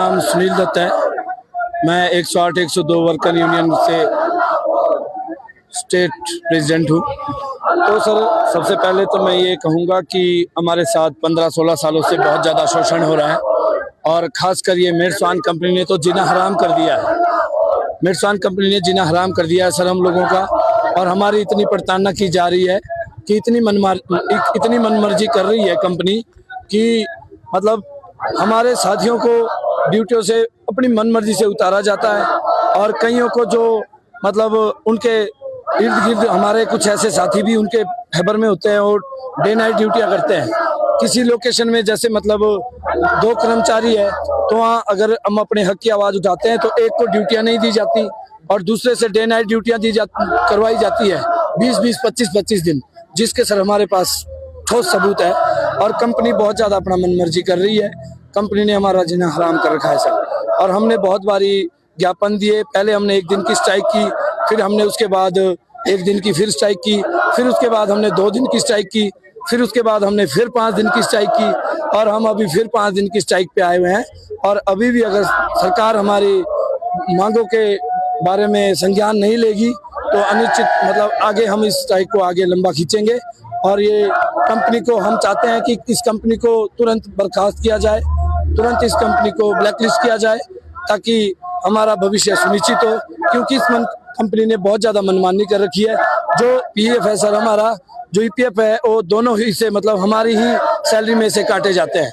नाम सुनील दत्त है। मैं 108 102 वर्कर यूनियन से स्टेट प्रेसिडेंट हूँ। तो सर, सबसे पहले तो मैं ये कहूँगा कि हमारे साथ 15-16 सालों से बहुत ज़्यादा शोषण हो रहा है और ख़ासकर ये मेडस्वान कंपनी ने तो जीना हराम कर दिया है। मेडस्वान कंपनी ने जीना हराम कर दिया है सर हम लोगों का, और हमारी इतनी प्रताड़ना की जा रही है कि इतनी मनमर्जी कर रही है कंपनी कि मतलब हमारे साथियों को ड्यूटियों से अपनी मनमर्जी से उतारा जाता है, और कईयों को जो मतलब उनके इर्द गिर्द हमारे कुछ ऐसे साथी भी उनके फेवर में होते हैं और डे नाइट ड्यूटियां करते हैं। किसी लोकेशन में जैसे मतलब 2 कर्मचारी है तो वहाँ अगर हम अपने हक की आवाज़ उठाते हैं तो एक को ड्यूटियां नहीं दी जाती और दूसरे से डे नाइट ड्यूटियां करवाई जाती है 20-20, 25-25 दिन, जिसके सर हमारे पास ठोस सबूत है। और कंपनी बहुत ज़्यादा अपना मनमर्जी कर रही है। कंपनी ने हमारा जीना हराम कर रखा है सर, और हमने बहुत बारी ज्ञापन दिए। पहले हमने 1 दिन की स्ट्राइक की, फिर हमने उसके बाद 1 दिन की फिर स्ट्राइक की, फिर उसके बाद हमने 2 दिन की स्ट्राइक की, फिर उसके बाद हमने फिर 5 दिन की स्ट्राइक की, और हम अभी फिर 5 दिन की स्ट्राइक पे आए हुए हैं। और अभी भी अगर सरकार हमारी मांगों के बारे में संज्ञान नहीं लेगी तो अनिश्चित मतलब आगे हम इस स्ट्राइक को आगे लंबा खींचेंगे। और ये कंपनी को हम चाहते हैं कि इस कंपनी को तुरंत बर्खास्त किया जाए, तुरंत इस कंपनी को ब्लैकलिस्ट किया जाए ताकि हमारा भविष्य सुनिश्चित हो, क्योंकि इस कंपनी ने बहुत ज़्यादा मनमानी कर रखी है। जो पीएफ है सर हमारा, जो ईपीएफ है वो दोनों ही से मतलब हमारी ही सैलरी में से काटे जाते हैं।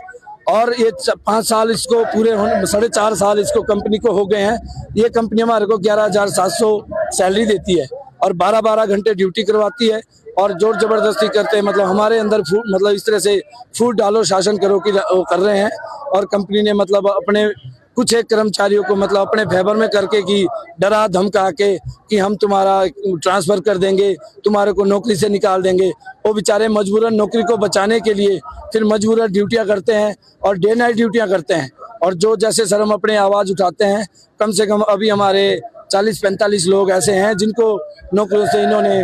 और ये 5 साल इसको पूरे होने 4.5 साल इसको कंपनी को हो गए हैं। ये कंपनी हमारे को 11,700 सैलरी देती है और 12-12 घंटे ड्यूटी करवाती है और जोर जबरदस्ती करते हैं। मतलब हमारे अंदर मतलब इस तरह से फूट डालो शासन करो कि वो कर रहे हैं। और कंपनी ने मतलब अपने कुछ एक कर्मचारियों को मतलब अपने फेवर में करके कि डरा धमका के कि हम तुम्हारा ट्रांसफ़र कर देंगे, तुम्हारे को नौकरी से निकाल देंगे। वो बेचारे मजबूरन नौकरी को बचाने के लिए फिर मजबूरन ड्यूटियां करते हैं और डे नाइट ड्यूटियां करते हैं। और जो जैसे सर हम अपने आवाज़ उठाते हैं, कम से कम अभी हमारे 40-45 लोग ऐसे हैं जिनको नौकरियों से इन्होंने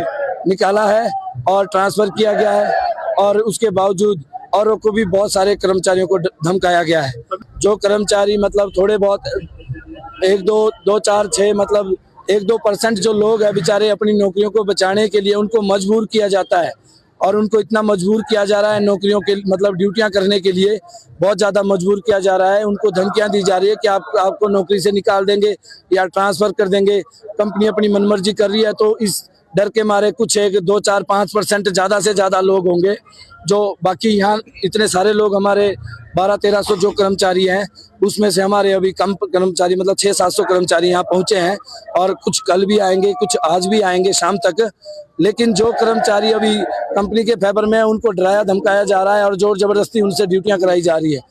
निकाला है और ट्रांसफ़र किया गया है, और उसके बावजूद औरों को भी बहुत सारे कर्मचारियों को धमकाया गया है। जो कर्मचारी मतलब थोड़े बहुत 1-2-4-6 मतलब 1-2% जो लोग हैं बेचारे अपनी नौकरियों को बचाने के लिए उनको मजबूर किया जाता है, और उनको इतना मजबूर किया जा रहा है नौकरियों के मतलब ड्यूटियां करने के लिए बहुत ज़्यादा मजबूर किया जा रहा है। उनको धमकियां दी जा रही है कि आपको नौकरी से निकाल देंगे या ट्रांसफ़र कर देंगे। कंपनी अपनी मनमर्जी कर रही है, तो इस डर के मारे कुछ 1-2-4-5% ज़्यादा से ज़्यादा लोग होंगे जो बाकी यहाँ इतने सारे लोग हमारे 1200-1300 जो कर्मचारी हैं उसमें से हमारे अभी कम कर्मचारी मतलब 600-700 कर्मचारी यहाँ पहुँचे हैं, और कुछ कल भी आएंगे, कुछ आज भी आएंगे शाम तक। लेकिन जो कर्मचारी अभी कंपनी के फेवर में है उनको डराया धमकाया जा रहा है और जोर जबरदस्ती उनसे ड्यूटियाँ कराई जा रही है,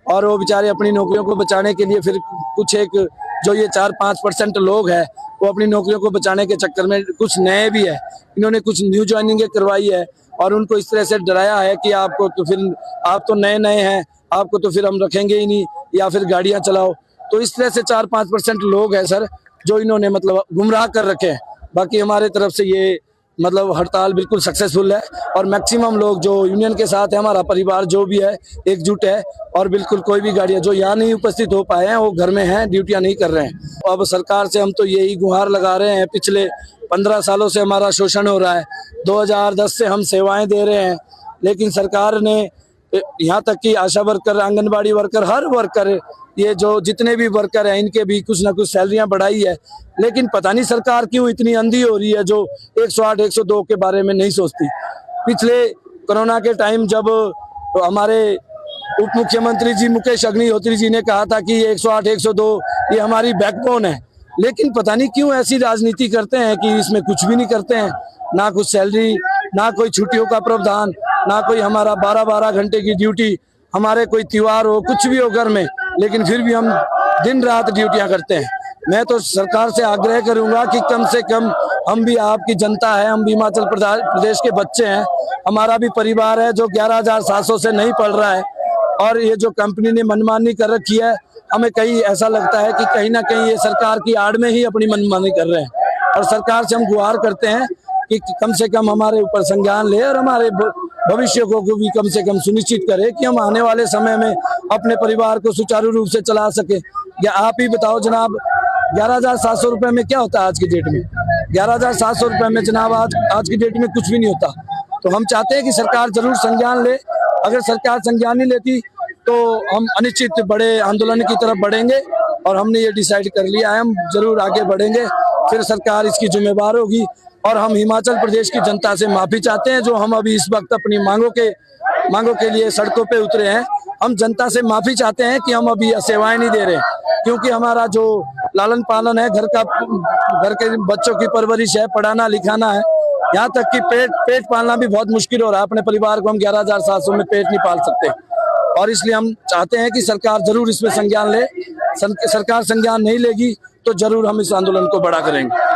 और वो बेचारे अपनी नौकरियों को बचाने के लिए फिर कुछ एक जो ये 4-5% लोग हैं वो अपनी नौकरियों को बचाने के चक्कर में कुछ नए भी है, इन्होंने कुछ न्यू ज्वाइनिंगें करवाई है और उनको इस तरह से डराया है कि आपको तो फिर आप तो नए हैं, आपको तो फिर हम रखेंगे ही नहीं, या फिर गाड़ियां चलाओ। तो इस तरह से 4-5% लोग हैं सर जो इन्होंने मतलब गुमराह कर रखे हैं। बाकी हमारे तरफ से ये मतलब हड़ताल बिल्कुल सक्सेसफुल है, और मैक्सिमम लोग जो यूनियन के साथ है, हमारा परिवार जो भी है एकजुट है, और बिल्कुल कोई भी गाड़ियाँ जो यहाँ नहीं उपस्थित हो पाए हैं वो घर में हैं, ड्यूटियाँ नहीं कर रहे हैं। अब सरकार से हम तो यही गुहार लगा रहे हैं, पिछले 15 सालों से हमारा शोषण हो रहा है, 2010 से हम सेवाएं दे रहे हैं, लेकिन सरकार ने यहाँ तक कि आशा वर्कर, आंगनबाड़ी वर्कर, हर वर्कर, ये जो जितने भी वर्कर हैं इनके भी कुछ ना कुछ सैलरियां बढ़ाई है। लेकिन पता नहीं सरकार क्यों इतनी अंधी हो रही है जो 108 102 के बारे में नहीं सोचती। पिछले कोरोना के टाइम जब हमारे उप मुख्यमंत्री जी मुकेश अग्निहोत्री जी ने कहा था कि 108 102 ये हमारी बैकबोन है, लेकिन पता नहीं क्यों ऐसी राजनीति करते हैं कि इसमें कुछ भी नहीं करते हैं, ना कुछ सैलरी, ना कोई छुट्टियों का प्रावधान, ना कोई हमारा 12-12 घंटे की ड्यूटी, हमारे कोई त्योहार हो, कुछ भी हो घर में, लेकिन फिर भी हम दिन रात ड्यूटियां करते हैं। मैं तो सरकार से आग्रह करूंगा कि कम से कम हम भी आपकी जनता है, हम भी हिमाचल प्रदेश के बच्चे हैं, हमारा भी परिवार है जो 11,700 से नहीं पढ़ रहा है, और ये जो कंपनी ने मनमानी कर रखी है, हमें कहीं ऐसा लगता है कि कहीं ना कहीं ये सरकार की आड़ में ही अपनी मनमानी कर रहे हैं। और सरकार से हम गुहार करते हैं कि कम से कम हमारे ऊपर संज्ञान ले और हमारे भविष्य को भी कम से कम सुनिश्चित करे कि हम आने वाले समय में अपने परिवार को सुचारू रूप से चला सके। या आप ही बताओ जनाब, 11,700 रुपए में क्या होता है आज की डेट में? 11,700 रुपए में जनाब आज की डेट में कुछ भी नहीं होता। तो हम चाहते हैं कि सरकार जरूर संज्ञान ले। अगर सरकार संज्ञान नहीं लेती तो हम अनिश्चित बड़े आंदोलन की तरफ बढ़ेंगे, और हमने ये डिसाइड कर लिया है, हम जरूर आगे बढ़ेंगे। फिर सरकार इसकी जिम्मेदार होगी। और हम हिमाचल प्रदेश की जनता से माफी चाहते हैं, जो हम अभी इस वक्त अपनी मांगों के लिए सड़कों पे उतरे हैं। हम जनता से माफी चाहते हैं कि हम अभी सेवाएं नहीं दे रहे, क्योंकि हमारा जो लालन पालन है, घर के बच्चों की परवरिश है, पढ़ाना लिखाना है, यहाँ तक कि पेट पालना भी बहुत मुश्किल हो रहा है। अपने परिवार को हम 11,700 में पेट नहीं पाल सकते, और इसलिए हम चाहते हैं कि सरकार जरूर इसमें संज्ञान ले। सरकार संज्ञान नहीं लेगी तो जरूर हम इस आंदोलन को बड़ा करेंगे।